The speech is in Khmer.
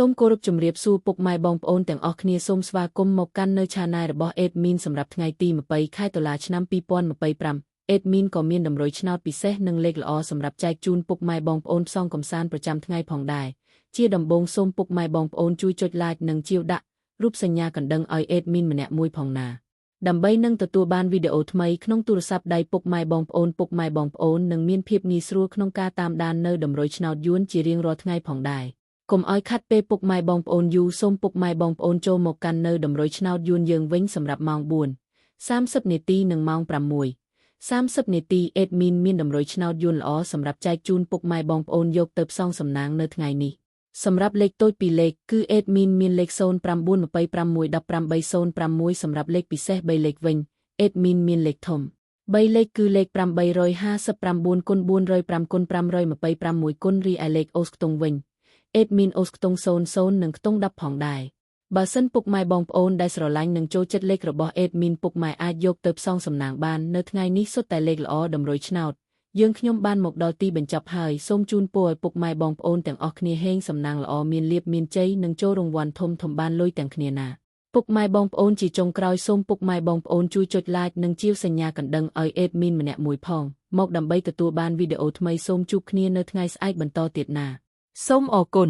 សូមគោរពជំរាបសួរពុកម៉ែបងប្អូនទាំងអស់គ្នាសូមស្វាគមន៍មកកាន់នៅ Channel របស់ Admin សម្រាប់ថ្ងៃទី20 ខែតុលាឆ្នាំ2025 Admin ក៏មានតម្រុយឆ្នោតពិសេសនិងលេខល្អសម្រាប់ចែកជូនពុកម៉ែបងប្អូនផ្សងកំសាន្តប្រចាំថ្ងៃផងដែរជាដំបូងសូមពុកម៉ែបងប្អូនជួយចុច Like និងជាវដាក់រូបសញ្ញាកណ្ដឹងឲ្យ Admin ម្នាក់មួយផងណាដើម្បីនឹងទទួលបានវីដេអូថ្មីក្នុងទូរស័ព្ទដៃពុកម៉ែបងប្អូននឹងមានភាពងាយស្រួលក្នុងការតាមដាននៅតម្រុយឆ្នោតយួនជារៀងរាល់ថ្ងៃផងដែរកុំឲ្យខាត់ពេលពុកម៉ែបងប្អូនយូរសូមពុកម៉ែបងប្អូនចូលមកកាន់នៅតម្រុយឆ្នោតយួនយើងវិញសម្រាប់ម៉ោង 4:30 នាទីនិងម៉ោង 6:30 នាទី Admin មានតម្រុយឆ្នោតយួនល្អសម្រាប់ចែកជូនពុកម៉ែបងប្អូនយកទៅផ្សងសំណាងនៅថ្ងៃនេះសម្រាប់លេខតូច2លេខគឺ Admin មានលេខ09 26 18 06 សម្រាប់លេខពិសេស3លេខវិញ Admin មានលេខធំ3លេខគឺលេខ859 គុណ405គុណ526គុណរីឯលេខអូសខ្ទង់វិញAdmin អូសខ្ទង់00និងខ្ទង់10ផងដែរបើសិនពុកម៉ែបងប្អូនដែលស្រឡាញ់និងចូលចិត្តលេខរបស់ Admin ពុកម៉ែអាចយកទៅផ្សងសំណាងបាននៅថ្ងៃនេះសុទ្ធតែលេខល្អតម្រុយឆ្នោតយើងខ្ញុំបានមកដល់ទីបញ្ចប់ហើយសូមជូនពរឲ្យពុកម៉ែបងប្អូនទាំងអស់គ្នាហេងសំណាងល្អមានលាភមានជ័យនិងចូលរង្វាន់ធំបានលុយទាំងគ្នាណាពុកម៉ែបងប្អូនជាចុងក្រោយសូមពុកម៉ែបងប្អូនជួយចុច Like និងជាវសញ្ញាកណ្ដឹងឲ្យ Admin ម្នាក់មួយផងមកដើម្បីទទួលបានវីដេអូថ្មីសូមជួបគ្នានៅថ្ងៃស្អែកបន្តទៀតណាសូមអរគុណ